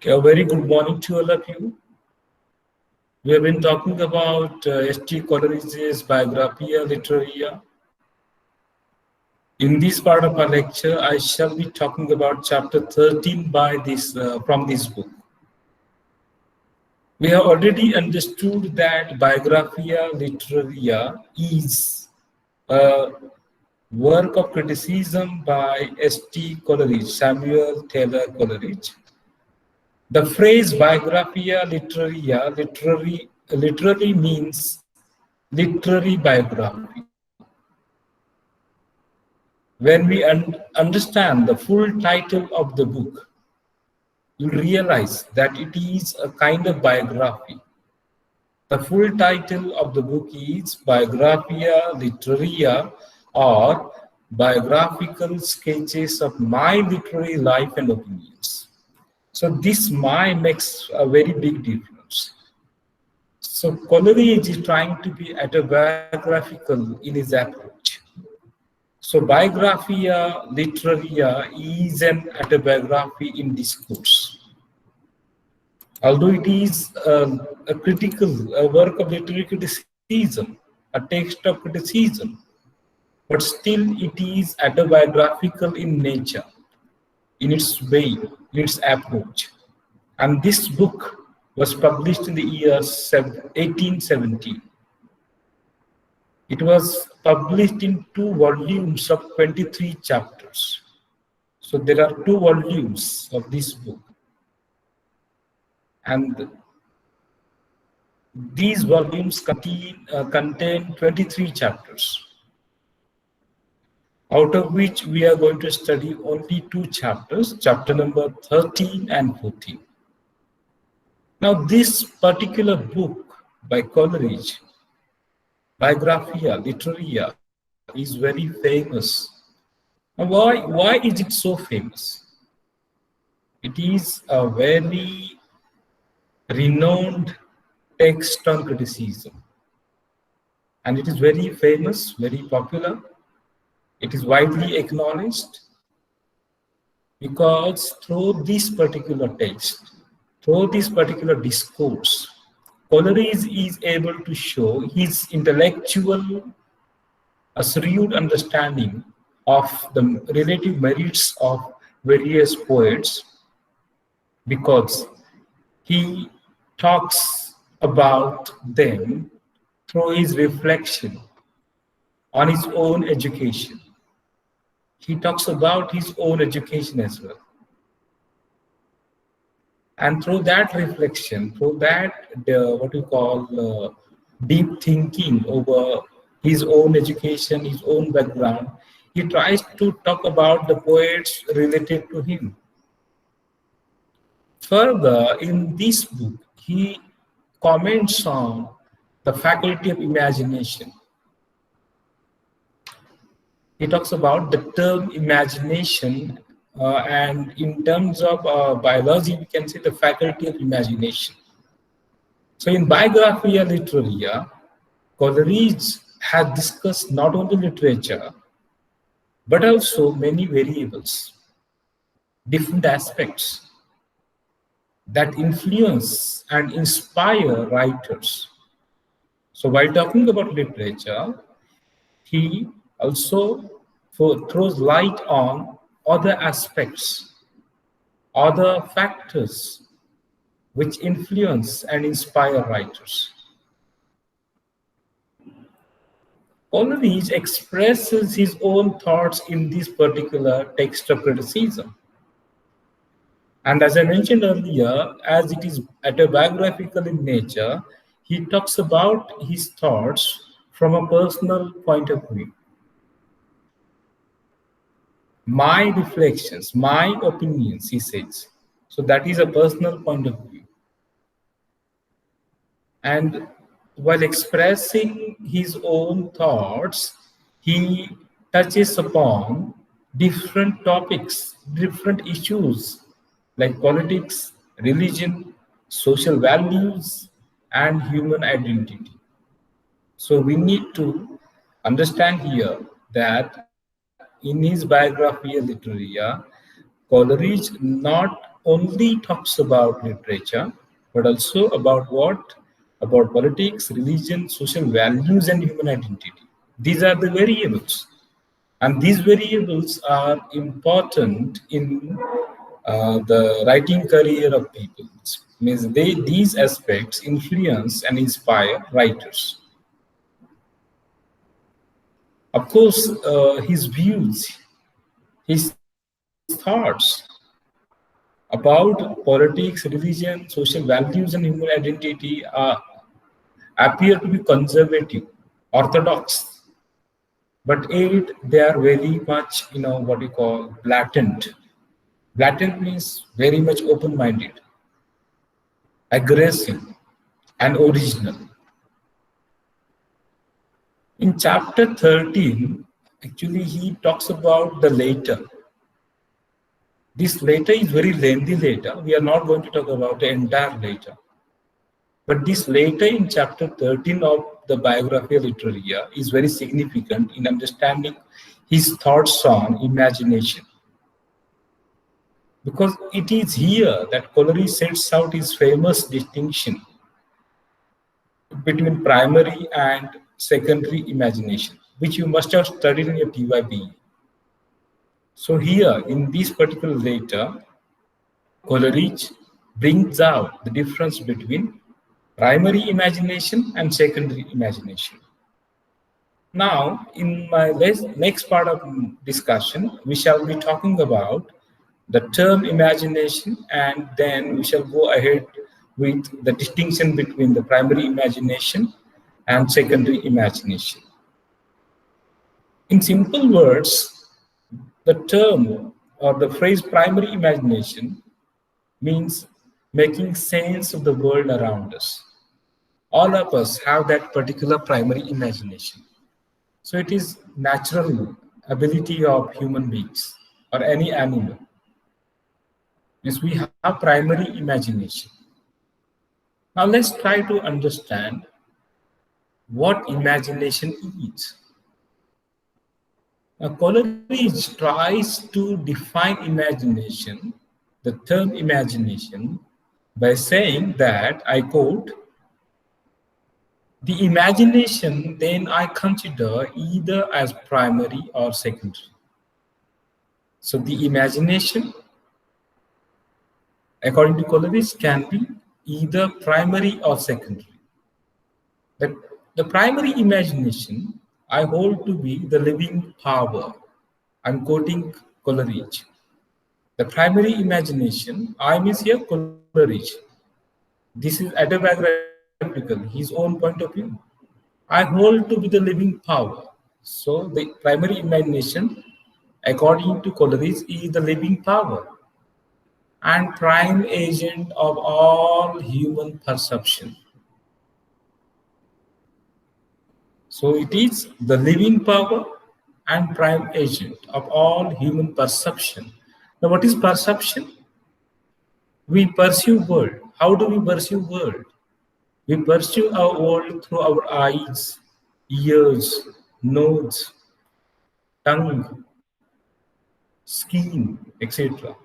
A very good morning to all of you. We have been talking about S.T. Coleridge's Biographia Literaria. In this part of our lecture, I shall be talking about chapter 13 from this book. We have already understood that Biographia Literaria is a work of criticism by S.T. Coleridge, Samuel Taylor Coleridge. The phrase Biographia Literaria literally means literary biography. When we understand the full title of the book, you realize that it is a kind of biography. The full title of the book is Biographia Literaria, or Biographical Sketches of My Literary Life and Opinions. So this "my" makes a very big difference. So Coleridge is trying to be autobiographical in his approach. So Biographia Literaria is an autobiography in discourse. Although it is a work of literary criticism, a text of criticism, but still it is autobiographical in nature, in its way, in its approach. And this book was published in the year 1817. It was published in 2 volumes of 23 chapters. So there are 2 volumes of this book. And these volumes contain 23 chapters, out of which we are going to study only 2 chapters, chapter number 13 and 14. Now, this particular book by Coleridge, Biographia Literaria, is very famous. Now, why is it so famous? It is a very renowned text on criticism, and it is very famous, very popular. It is widely acknowledged because through this particular text, through this particular discourse, Coleridge is able to show his intellectual, shrewd understanding of the relative merits of various poets, because he talks about them through his reflection on his own education. He talks about his own education as well. And through that reflection, through that what we call deep thinking over his own education, his own background, he tries to talk about the poets related to him. Further, in this book, he comments on the faculty of imagination. He talks about the term imagination, and in terms of biology, we can say the faculty of imagination. So in Biographia Literaria, Coleridge has discussed not only literature, but also many variables, different aspects that influence and inspire writers. So while talking about literature, he also throws light on other aspects, other factors which influence and inspire writers. Coleridge expresses his own thoughts in this particular text of criticism. And as I mentioned earlier, as it is autobiographical in nature, he talks about his thoughts from a personal point of view. My reflections, my opinions, he says. So that is a personal point of view. And while expressing his own thoughts, he touches upon different topics, different issues like politics, religion, social values, and human identity. So we need to understand here that in his Biographia Literaria, Coleridge not only talks about literature, but also about what? About politics, religion, social values, and human identity. These are the variables. And these variables are important in the writing career of people. It means these aspects influence and inspire writers. Of course, his views, his thoughts about politics, religion, social values, and human identity appear to be conservative, orthodox, but yet they are very much, what you call blatant. Blatant means very much open-minded, aggressive, and original. In chapter 13, actually, he talks about the later. This later is very lengthy later. We are not going to talk about the entire later. But this later in chapter 13 of the biography of Literaria is very significant in understanding his thoughts on imagination. Because it is here that Coleridge sets out his famous distinction between primary and secondary imagination, which you must have studied in your TYB. So here, in this particular letter, Coleridge brings out the difference between primary imagination and secondary imagination. Now, in my next part of discussion, we shall be talking about the term imagination, and then we shall go ahead with the distinction between the primary imagination and secondary imagination. In simple words, the term or the phrase primary imagination means making sense of the world around us. All of us have that particular primary imagination. So it is natural ability of human beings or any animal. Yes, we have primary imagination. Now let's try to understand what imagination is. Now, Coleridge tries to define imagination, the term imagination, by saying that, I quote, "The imagination then I consider either as primary or secondary." So the imagination, according to Coleridge, can be either primary or secondary. The primary imagination I hold to be the living power. I'm quoting Coleridge. The primary imagination, I miss here Coleridge. This is autobiographical, his own point of view. I hold to be the living power. So the primary imagination, according to Coleridge, is the living power and prime agent of all human perception. So it is the living power and prime agent of all human perception. Now, what is perception? We perceive world. How do we perceive world? We perceive our world through our eyes, ears, nose, tongue, skin, etc.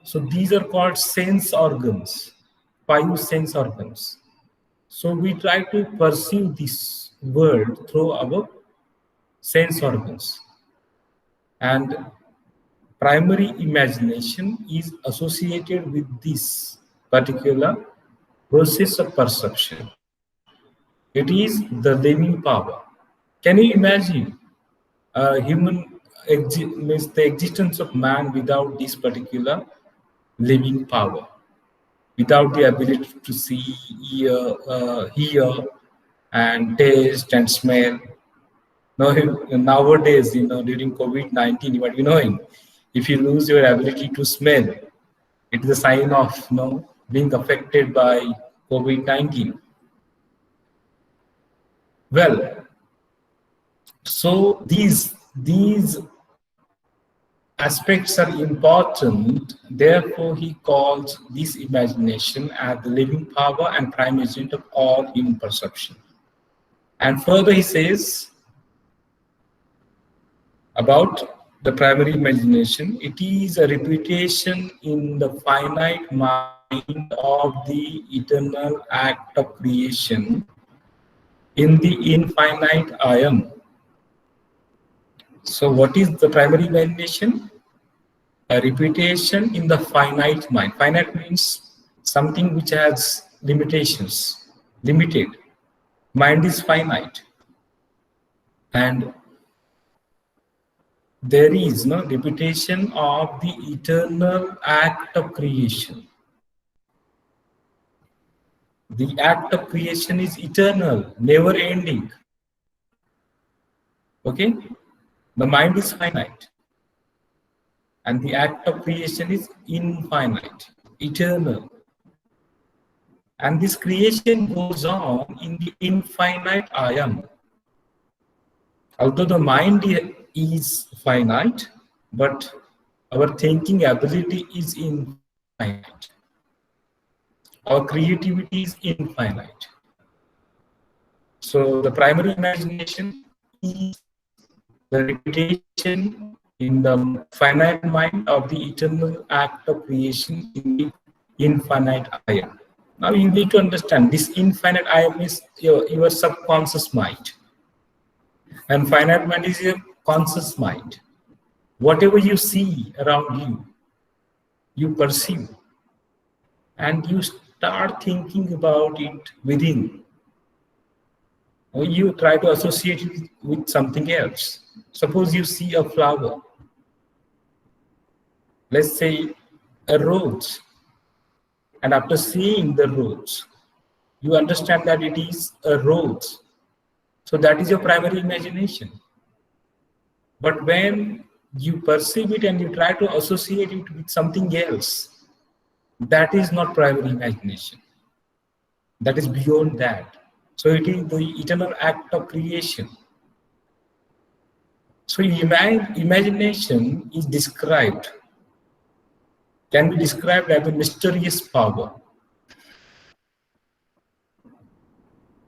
So these are called sense organs, 5 sense organs. So we try to perceive this world through our sense organs. And primary imagination is associated with this particular process of perception. It is the living power. Can you imagine means the existence of man without this particular living power, without the ability to see, hear, and taste and smell? Nowadays, during COVID-19, you might be knowing, if you lose your ability to smell, it is a sign of being affected by COVID-19. Well, so these aspects are important. Therefore, he calls this imagination as the living power and prime agent of all human perception. And further, he says about the primary imagination, it is a repetition in the finite mind of the eternal act of creation in the infinite I am. So what is the primary imagination? A repetition in the finite mind. Finite means something which has limitations, limited. Mind is finite. And there is no repetition of the eternal act of creation. The act of creation is eternal, never ending. Okay? The mind is finite. And the act of creation is infinite, eternal. And this creation goes on in the infinite I am. Although the mind is finite, but our thinking ability is infinite. Our creativity is infinite. So the primary imagination is the repetition in the finite mind of the eternal act of creation in the infinite I am. Now you need to understand this infinite I am is your subconscious mind. And finite mind is your conscious mind. Whatever you see around you, you perceive. And you start thinking about it within. Or you try to associate it with something else. Suppose you see a flower. Let's say a rose. And after seeing the rose, you understand that it is a rose. So that is your primary imagination. But when you perceive it and you try to associate it with something else, that is not primary imagination. That is beyond that. So it is the eternal act of creation. So imagination is described, can be described as a mysterious power.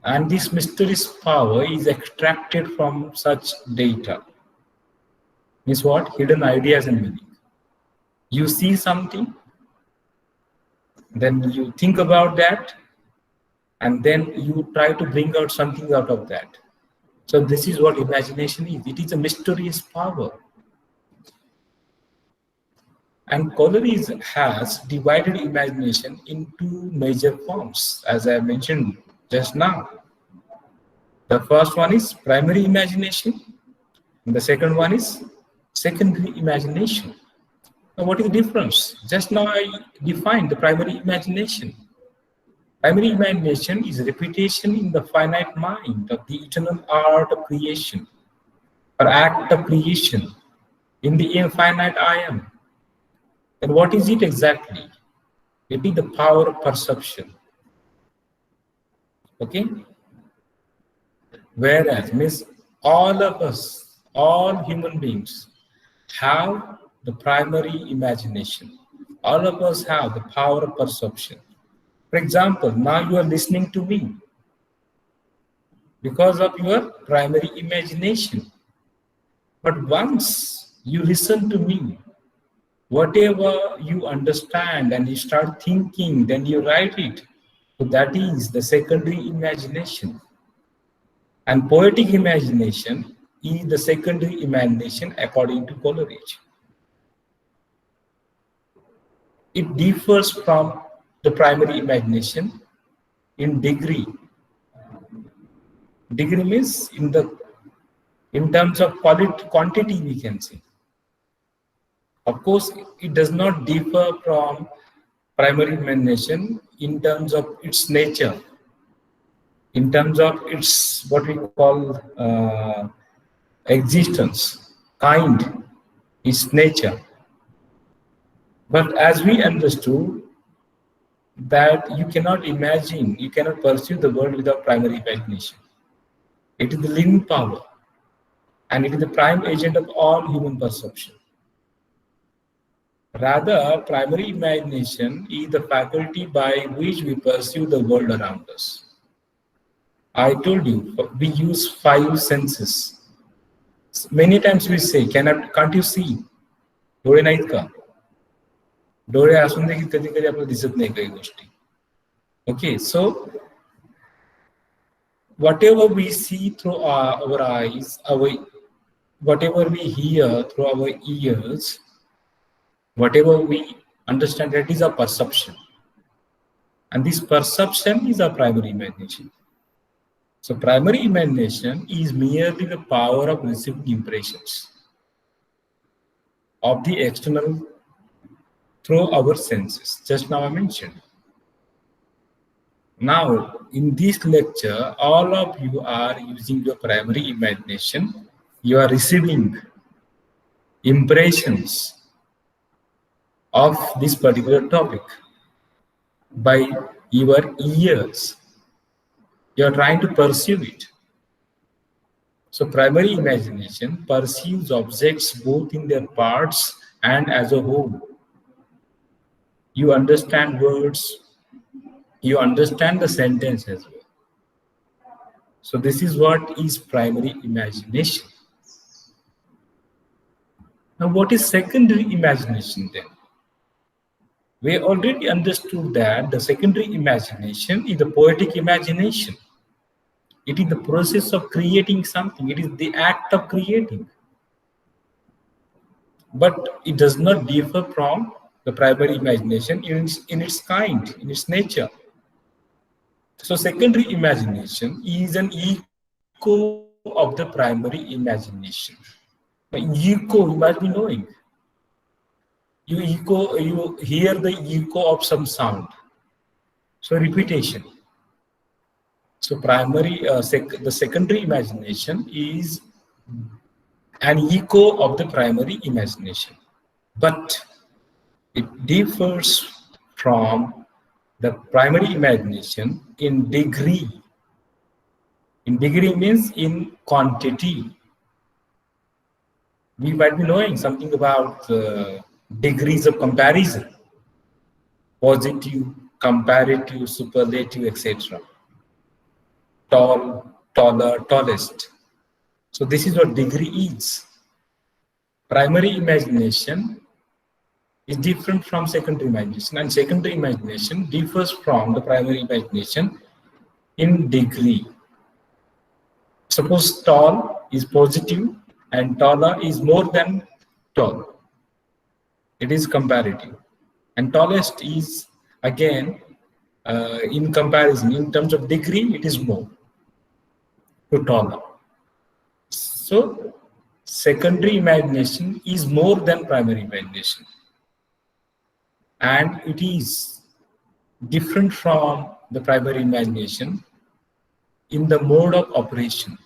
And this mysterious power is extracted from such data. Means what? Hidden ideas and meaning. You see something, then you think about that, and then you try to bring out something out of that. So this is what imagination is. It is a mysterious power. And Coleridge has divided imagination into major forms, as I mentioned just now. The first one is primary imagination, and the second one is secondary imagination. Now, what is the difference? Just now I defined the primary imagination. Primary imagination is repetition in the finite mind of the eternal art of creation or act of creation in the infinite I am. And what is it exactly? It is the power of perception. Okay? Whereas means all of us, all human beings have the primary imagination. All of us have the power of perception. For example, now you are listening to me because of your primary imagination. But once you listen to me, whatever you understand and you start thinking, then you write it. So that is the secondary imagination. And poetic imagination is the secondary imagination according to Coleridge. It differs from the primary imagination in degree. Degree means in terms of quantity we can say. Of course, it does not differ from primary imagination in terms of its nature, in terms of its what we call existence, kind, its nature. But as we understood that you cannot imagine, you cannot perceive the world without primary imagination. It is the living power, and it is the prime agent of all human perception. Rather, primary imagination is the faculty by which we perceive the world around us. I told you, we use 5 senses. Many times we say, can't you see? डोळे नाहीत का? डोळे असून देखील कधी कधी आपल्याला दिसत नाही काही गोष्टी. Okay, so whatever we see through our eyes, whatever we hear through our ears, whatever we understand, that is a perception. And this perception is our primary imagination. So primary imagination is merely the power of receiving impressions of the external through our senses. Just now I mentioned. Now, in this lecture, all of you are using your primary imagination. You are receiving impressions of this particular topic by your ears. You are trying to perceive it. So primary imagination perceives objects both in their parts and as a whole. You understand words, you understand the sentence as well. So this is what is primary imagination. Now what is secondary imagination then? We already understood that the secondary imagination is the poetic imagination. It is the process of creating something. It is the act of creating. But it does not differ from the primary imagination in its kind, in its nature. So secondary imagination is an echo of the primary imagination. Echo, you must be knowing. You hear the echo of some sound. So repetition. So the secondary imagination is an echo of the primary imagination, but it differs from the primary imagination in degree. In degree means in quantity. We might be knowing something about degrees of comparison, positive, comparative, superlative, etc. Tall, taller, tallest. So this is what degree is. Primary imagination is different from secondary imagination, and secondary imagination differs from the primary imagination in degree. Suppose tall is positive and taller is more than tall. It is comparative. And tallest is again in comparison, in terms of degree, it is more to taller. So secondary imagination is more than primary imagination. And it is different from the primary imagination in the mode of operation.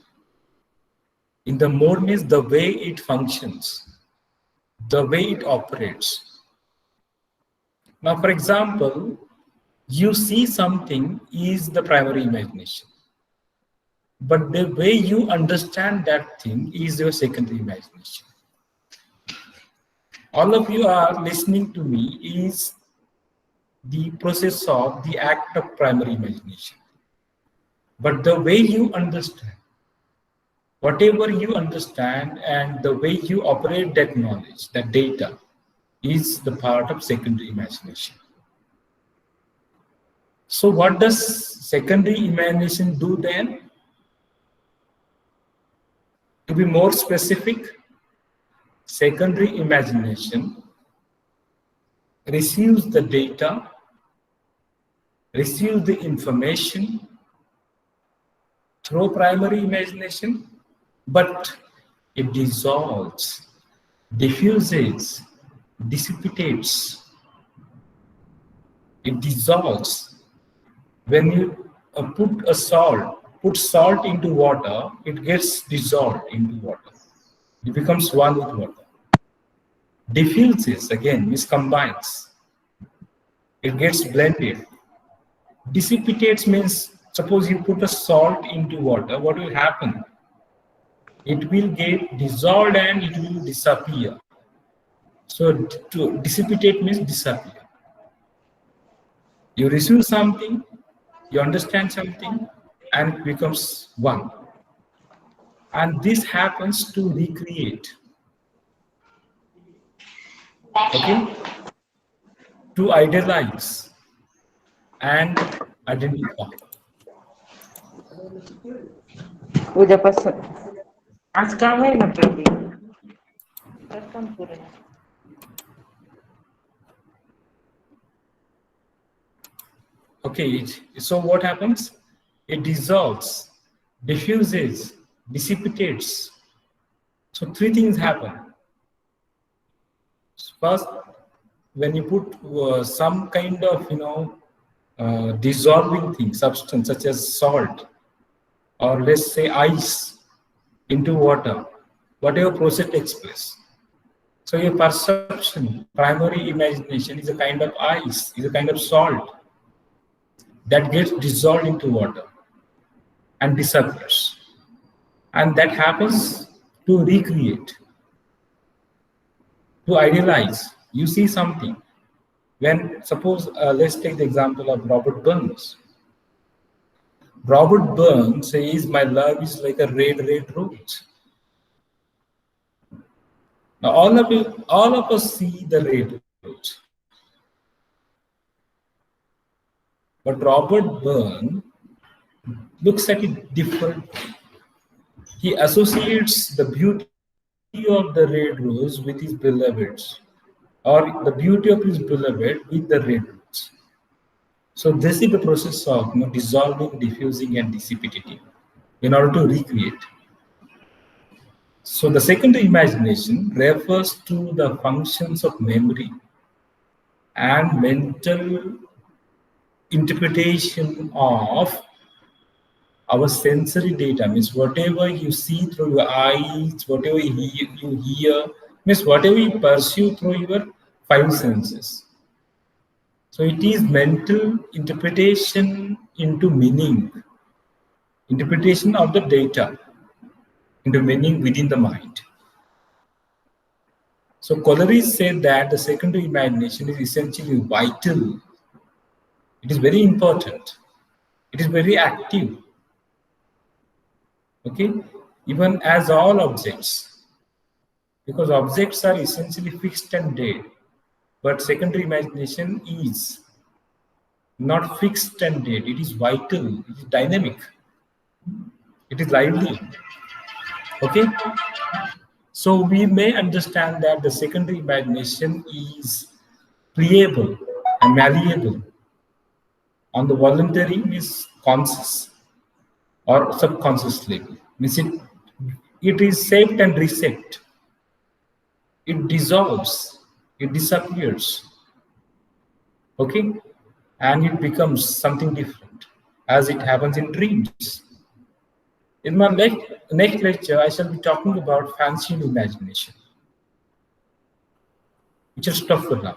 In the mode means the way it functions, the way it operates. Now, for example, you see something is the primary imagination, but the way you understand that thing is your secondary imagination. All of you are listening to me is the process of the act of primary imagination. But the way you understand, whatever you understand and the way you operate that knowledge, that data, is the part of secondary imagination. So what does secondary imagination do then? To be more specific, secondary imagination receives the data, receives the information through primary imagination, but it dissolves, diffuses, dissipates. It dissolves. When you put salt into water, it gets dissolved into water. It becomes one with water. Diffuses, again, means combines. It gets blended. Dissipates means, suppose you put a salt into water, what will happen? It will get dissolved and it will disappear. So to dissipate means disappear. You receive something, you understand something, and it becomes one. And this happens to recreate, okay, to idealize and identify. उद्यापासून आज काम आहे ना पहिली तर काम पूर्ण Okay, so what happens? It dissolves, diffuses, dissipates. So three things happen. First, when you put some kind of dissolving thing, substance such as salt, or let's say ice, into water, whatever process takes place. So your perception, primary imagination is a kind of ice, is a kind of salt that gets dissolved into water and disappears. And that happens to recreate, to idealize. You see something. When, suppose, let's take the example of Robert Burns. Robert Burns says, my love is like a red, red rose. Now, all of us see the red rose. But Robert Burns looks at it differently. He associates the beauty of the red rose with his beloveds, or the beauty of his beloved with the red rose. So this is the process of dissolving, diffusing, and dissipating in order to recreate. So the secondary imagination refers to the functions of memory and mental interpretation of our sensory data, means whatever you see through your eyes, whatever you hear, means whatever you perceive through your five senses. So it is mental interpretation into meaning, interpretation of the data into meaning within the mind. So Coleridge said that the secondary imagination is essentially vital. It is very important. It is very active. Okay, even as all objects, because objects are essentially fixed and dead, but secondary imagination is not fixed and dead. It is vital, it is dynamic, it is lively. Okay, so we may understand that the secondary imagination is pliable and malleable on the voluntary, means conscious or subconscious level. Means it is shaped and reshaped. It dissolves, it disappears. Okay, and it becomes something different, as it happens in dreams. In my next lecture, I shall be talking about fancied imagination. Which is tough for now.